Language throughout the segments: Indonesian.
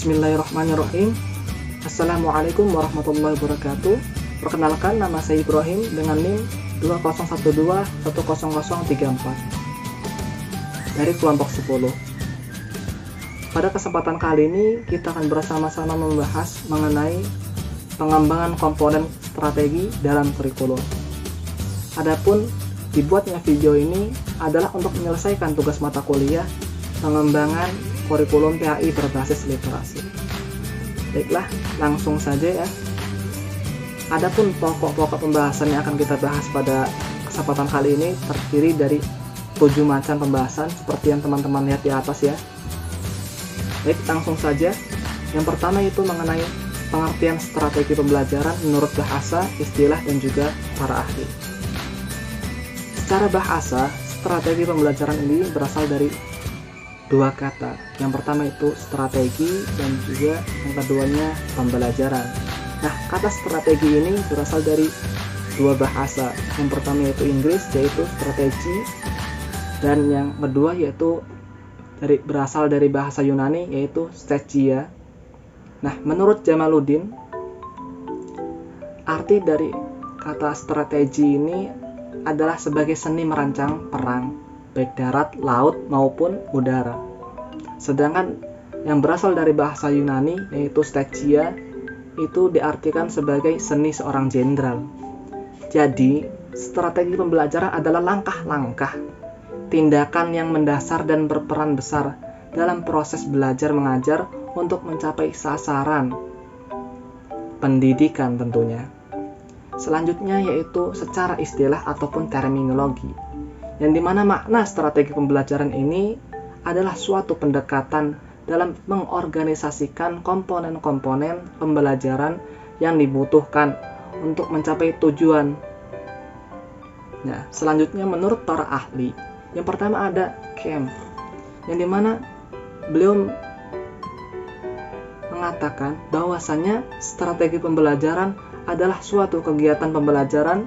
Bismillahirrahmanirrahim. Assalamualaikum warahmatullahi wabarakatuh. Perkenalkan, nama saya Ibrahim dengan NIM 2012100034 dari kelompok 10. Pada kesempatan kali ini kita akan bersama-sama membahas mengenai pengembangan komponen strategi dalam kurikulum. Adapun dibuatnya video ini adalah untuk menyelesaikan tugas mata kuliah pengembangan kurikulum PAI berbasis literasi. Baiklah, langsung saja ya. Adapun pokok-pokok pembahasan yang akan kita bahas pada kesempatan kali ini terdiri dari 7 macam pembahasan seperti yang teman-teman lihat di atas ya. Baik, langsung saja. Yang pertama itu mengenai pengertian strategi pembelajaran menurut bahasa, istilah, dan juga para ahli. Secara bahasa, strategi pembelajaran ini berasal dari 2 kata. Yang pertama itu strategi dan juga yang keduanya pembelajaran. Nah, kata strategi ini berasal dari 2 bahasa. Yang pertama yaitu Inggris, yaitu strategi, dan yang kedua yaitu berasal dari bahasa Yunani, yaitu strategia. Nah, menurut Jamaluddin, arti dari kata strategi ini adalah sebagai seni merancang perang, baik darat, laut, maupun udara. Sedangkan yang berasal dari bahasa Yunani, yaitu strategia, itu diartikan sebagai seni seorang jenderal. Jadi, strategi pembelajaran adalah langkah-langkah, tindakan yang mendasar dan berperan besar dalam proses belajar mengajar untuk mencapai sasaran pendidikan tentunya. Selanjutnya yaitu secara istilah ataupun terminologi, yang dimana makna strategi pembelajaran ini adalah suatu pendekatan dalam mengorganisasikan komponen-komponen pembelajaran yang dibutuhkan untuk mencapai tujuan. Nah, selanjutnya menurut para ahli, yang pertama ada Kemp, yang dimana beliau mengatakan bahwasannya strategi pembelajaran adalah suatu kegiatan pembelajaran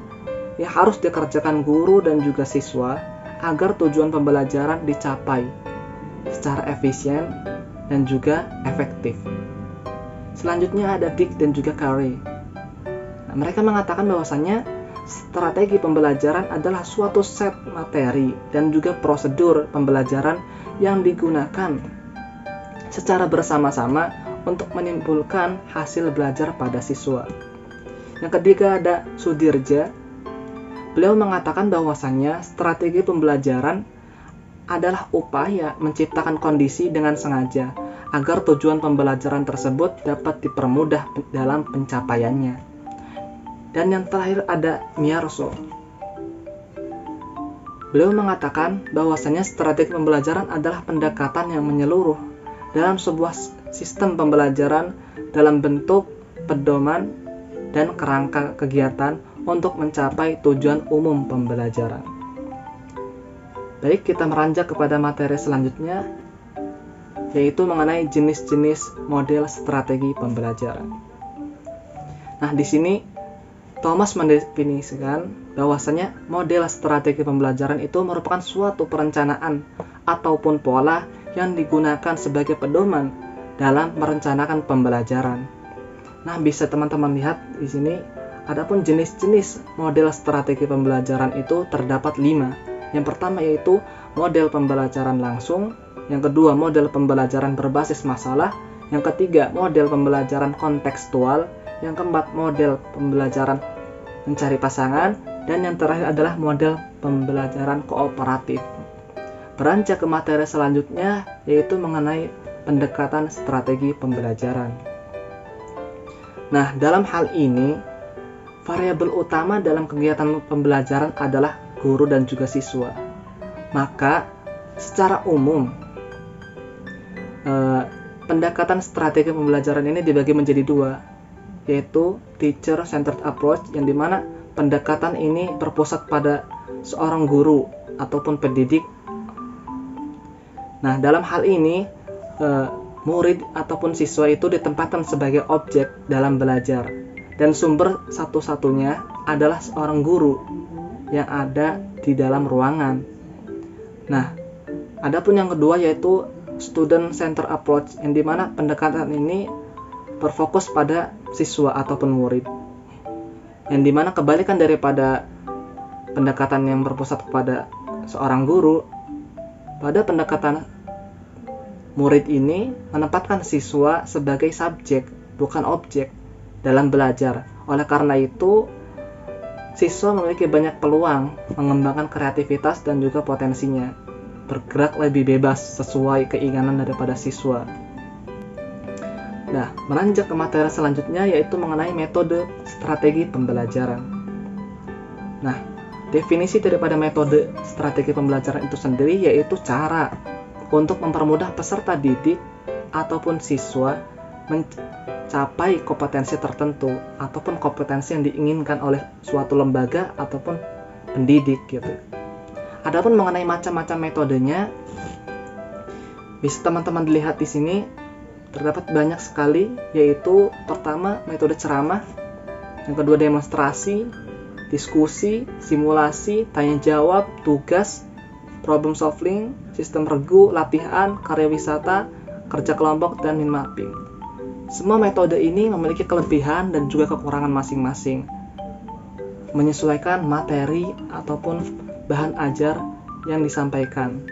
yang harus dikerjakan guru dan juga siswa agar tujuan pembelajaran dicapai secara efisien dan juga efektif. Selanjutnya ada Dick dan juga Carey. Nah, mereka mengatakan bahwasannya strategi pembelajaran adalah suatu set materi dan juga prosedur pembelajaran yang digunakan secara bersama-sama untuk menimbulkan hasil belajar pada siswa. Yang ketiga ada Sudirja. Beliau mengatakan bahwasannya strategi pembelajaran adalah upaya menciptakan kondisi dengan sengaja agar tujuan pembelajaran tersebut dapat dipermudah dalam pencapaiannya. Dan yang terakhir ada Miyarso. Beliau mengatakan bahwasannya strategi pembelajaran adalah pendekatan yang menyeluruh dalam sebuah sistem pembelajaran dalam bentuk pedoman dan kerangka kegiatan untuk mencapai tujuan umum pembelajaran. Baik, kita meranjak kepada materi selanjutnya, yaitu mengenai jenis-jenis model strategi pembelajaran. Nah, di sini Thomas mendefinisikan bahwasanya model strategi pembelajaran itu merupakan suatu perencanaan ataupun pola yang digunakan sebagai pedoman dalam merencanakan pembelajaran. Nah, bisa teman-teman lihat di sini, adapun jenis-jenis model strategi pembelajaran itu terdapat 5. Yang pertama yaitu model pembelajaran langsung, yang kedua model pembelajaran berbasis masalah, yang ketiga model pembelajaran kontekstual, yang keempat model pembelajaran mencari pasangan, dan yang terakhir adalah model pembelajaran kooperatif. Beranjak ke materi selanjutnya yaitu mengenai pendekatan strategi pembelajaran. Nah, dalam hal ini variabel utama dalam kegiatan pembelajaran adalah guru dan juga siswa. Maka secara umum pendekatan strategi pembelajaran ini dibagi menjadi 2, yaitu teacher centered approach, yang dimana pendekatan ini berpusat pada seorang guru ataupun pendidik. Nah, dalam hal ini murid ataupun siswa itu ditempatkan sebagai objek dalam belajar, dan sumber satu-satunya adalah seorang guru yang ada di dalam ruangan. Nah, adapun yang kedua yaitu student center approach, yang dimana pendekatan ini berfokus pada siswa ataupun murid, yang dimana kebalikan daripada pendekatan yang berpusat kepada seorang guru. Pada pendekatan murid ini menempatkan siswa sebagai subjek, bukan objek dalam belajar. Oleh karena itu, siswa memiliki banyak peluang mengembangkan kreativitas dan juga potensinya, bergerak lebih bebas sesuai keinginan daripada siswa. Nah, melanjut ke materi selanjutnya, yaitu mengenai metode strategi pembelajaran. Nah, definisi daripada metode strategi pembelajaran itu sendiri yaitu cara untuk mempermudah peserta didik ataupun siswa mencapai kompetensi tertentu ataupun kompetensi yang diinginkan oleh suatu lembaga ataupun pendidik gitu. Adapun mengenai macam-macam metodenya, bisa teman-teman dilihat di sini terdapat banyak sekali, yaitu pertama metode ceramah, yang kedua demonstrasi, diskusi, simulasi, tanya jawab, tugas, problem solving, sistem regu, latihan, karya wisata, kerja kelompok, dan mind mapping. Semua metode ini memiliki kelebihan dan juga kekurangan masing-masing, menyesuaikan materi ataupun bahan ajar yang disampaikan.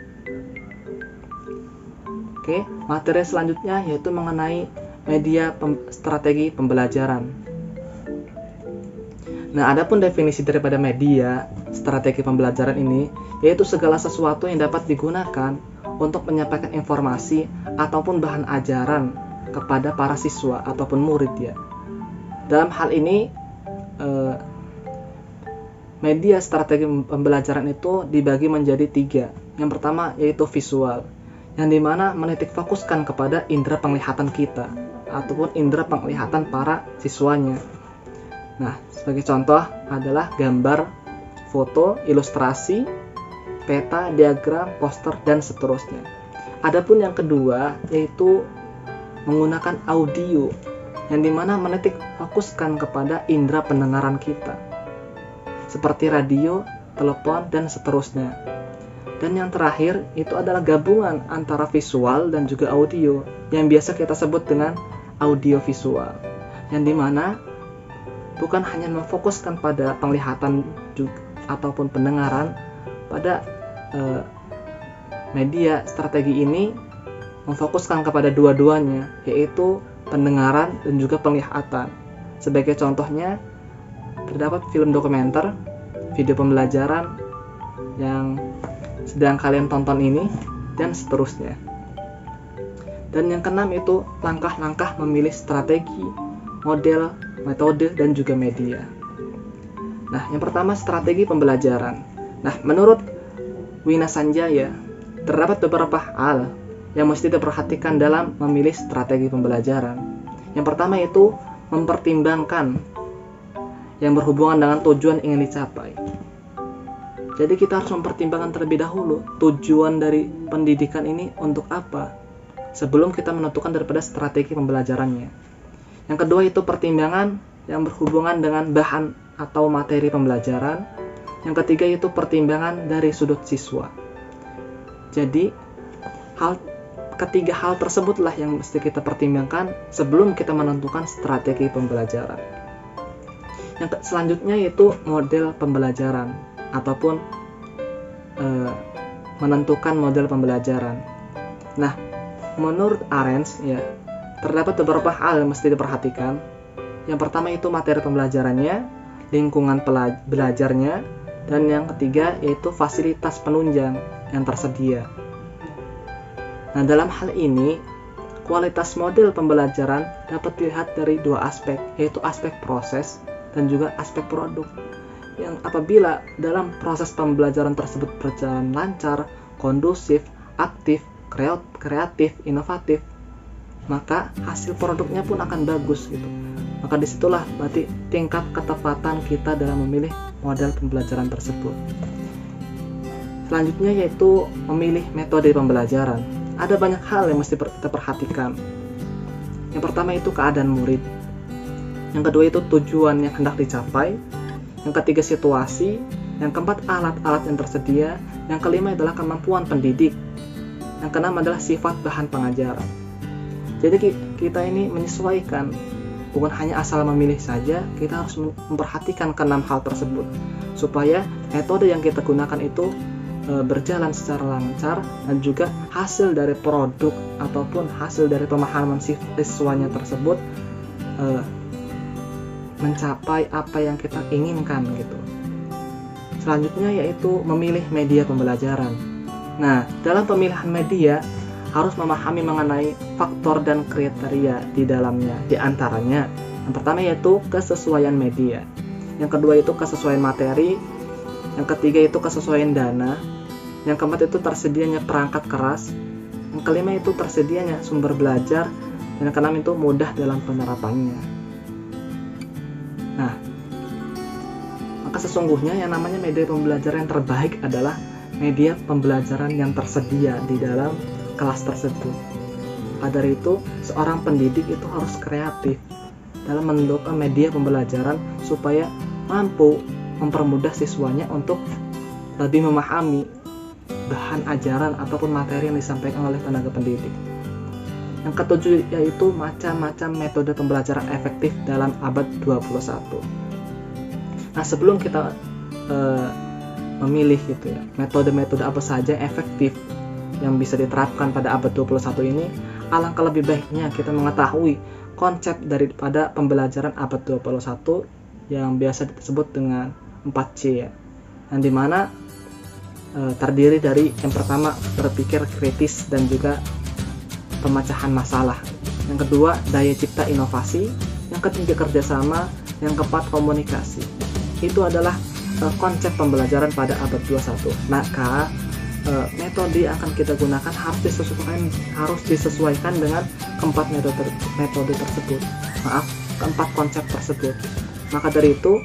Oke, materi selanjutnya yaitu mengenai media strategi pembelajaran. Nah, adapun definisi daripada media strategi pembelajaran ini yaitu segala sesuatu yang dapat digunakan untuk menyampaikan informasi ataupun bahan ajaran kepada para siswa ataupun murid ya. Dalam hal ini media strategi pembelajaran itu dibagi menjadi 3. Yang pertama yaitu visual, yang dimana menitik fokuskan kepada indera penglihatan kita ataupun indera penglihatan para siswanya. Nah, sebagai contoh adalah gambar, foto, ilustrasi, peta, diagram, poster, dan seterusnya. Adapun yang kedua yaitu menggunakan audio, yang dimana menitik fokuskan kepada indera pendengaran kita, seperti radio, telepon, dan seterusnya. Dan yang terakhir itu adalah gabungan antara visual dan juga audio, yang biasa kita sebut dengan audio visual, yang dimana bukan hanya memfokuskan pada penglihatan juga, ataupun pendengaran. Pada media strategi ini memfokuskan kepada dua-duanya, yaitu pendengaran dan juga penglihatan. Sebagai contohnya, terdapat film dokumenter, video pembelajaran yang sedang kalian tonton ini, dan seterusnya. Dan yang keenam itu langkah-langkah memilih strategi, model, metode, dan juga media. Nah, yang pertama strategi pembelajaran. Nah, menurut Wina Sanjaya, terdapat beberapa hal yang mesti diperhatikan dalam memilih strategi pembelajaran. Yang pertama itu mempertimbangkan yang berhubungan dengan tujuan ingin dicapai. Jadi kita harus mempertimbangkan terlebih dahulu tujuan dari pendidikan ini untuk apa sebelum kita menentukan daripada strategi pembelajarannya. Yang kedua itu pertimbangan yang berhubungan dengan bahan atau materi pembelajaran. Yang ketiga itu pertimbangan dari sudut siswa. Jadi ketiga hal tersebutlah yang mesti kita pertimbangkan sebelum kita menentukan strategi pembelajaran. Yang selanjutnya yaitu model pembelajaran ataupun menentukan model pembelajaran. Nah, menurut Arens ya, terdapat beberapa hal yang mesti diperhatikan. Yang pertama itu materi pembelajarannya, lingkungan belajarnya, dan yang ketiga yaitu fasilitas penunjang yang tersedia. Nah, dalam hal ini, kualitas model pembelajaran dapat dilihat dari dua aspek, yaitu aspek proses dan juga aspek produk. Yang apabila dalam proses pembelajaran tersebut berjalan lancar, kondusif, aktif, kreatif, inovatif, maka hasil produknya pun akan bagus gitu. Maka disitulah berarti tingkat ketepatan kita dalam memilih model pembelajaran tersebut. Selanjutnya yaitu memilih metode pembelajaran. Ada banyak hal yang mesti kita perhatikan. Yang pertama itu keadaan murid. Yang kedua itu tujuan yang hendak dicapai. Yang ketiga situasi. Yang keempat alat-alat yang tersedia. Yang kelima adalah kemampuan pendidik. Yang keenam adalah sifat bahan pengajaran. Jadi kita ini menyesuaikan, bukan hanya asal memilih saja, kita harus memperhatikan keenam hal tersebut supaya metode yang kita gunakan itu berjalan secara lancar dan juga hasil dari produk ataupun hasil dari pemahaman siswanya tersebut mencapai apa yang kita inginkan gitu. Selanjutnya yaitu memilih media pembelajaran. Nah, dalam pemilihan media harus memahami mengenai faktor dan kriteria di dalamnya. Di antaranya, yang pertama yaitu kesesuaian media. Yang kedua itu kesesuaian materi. Yang ketiga itu kesesuaian dana. Yang keempat itu tersedianya perangkat keras. Yang kelima itu tersedianya sumber belajar. Dan yang keenam itu mudah dalam penerapannya. Nah, maka sesungguhnya yang namanya media pembelajaran yang terbaik adalah media pembelajaran yang tersedia di dalam kelas tersebut. Maka dari itu, seorang pendidik itu harus kreatif dalam menentukan media pembelajaran supaya mampu mempermudah siswanya untuk lebih memahami bahan ajaran ataupun materi yang disampaikan oleh tenaga pendidik. Yang ketujuh yaitu macam-macam metode pembelajaran efektif dalam abad 21. Nah, sebelum kita memilih gitu ya, metode-metode apa saja yang efektif yang bisa diterapkan pada abad 21 ini, alangkah lebih baiknya kita mengetahui konsep daripada pembelajaran abad 21 yang biasa disebut dengan 4C ya. Yang dimana terdiri dari yang pertama berpikir kritis dan juga pemecahan masalah. Yang kedua daya cipta inovasi. Yang ketiga kerjasama. Yang keempat komunikasi. Itu adalah konsep pembelajaran pada abad 21. Maka metode yang akan kita gunakan harus disesuaikan dengan keempat metode tersebut. Keempat konsep tersebut. Maka dari itu,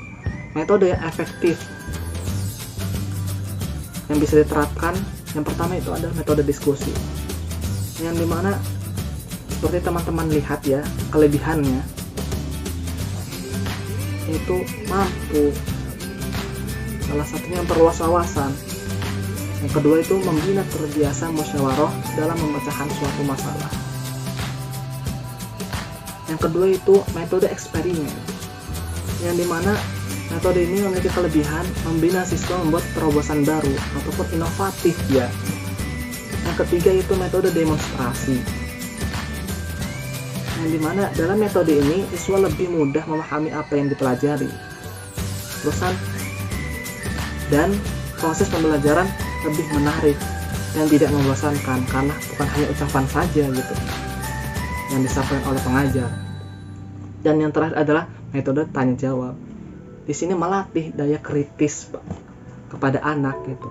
metode yang efektif yang bisa diterapkan yang pertama itu adalah metode diskusi, yang dimana seperti teman-teman lihat ya, kelebihannya itu mampu salah satunya memperluas wawasan. Yang kedua itu membina terbiasa musyawarah dalam memecahkan suatu masalah. Yang kedua itu metode eksperimen, yang dimana metode ini memiliki kelebihan membina siswa membuat terobosan baru ataupun inovatif ya. Yang ketiga itu metode demonstrasi, yang dimana dalam metode ini siswa lebih mudah memahami apa yang dipelajari. Dan proses pembelajaran lebih menarik dan tidak membosankan karena bukan hanya ucapan saja gitu yang disampaikan oleh pengajar. Dan yang terakhir adalah metode tanya jawab. Di sini melatih daya kritis kepada anak gitu.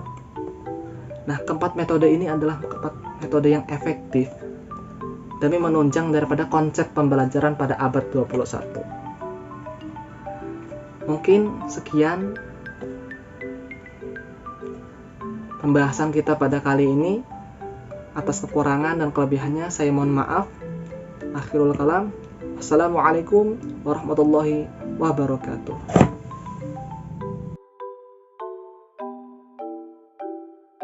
Nah, keempat metode ini adalah keempat metode yang efektif demi menunjang daripada konsep pembelajaran pada abad 21. Mungkin sekian pembahasan kita pada kali ini. Atas kekurangan dan kelebihannya saya mohon maaf. Akhirul kalam. Assalamualaikum warahmatullahi wabarakatuh.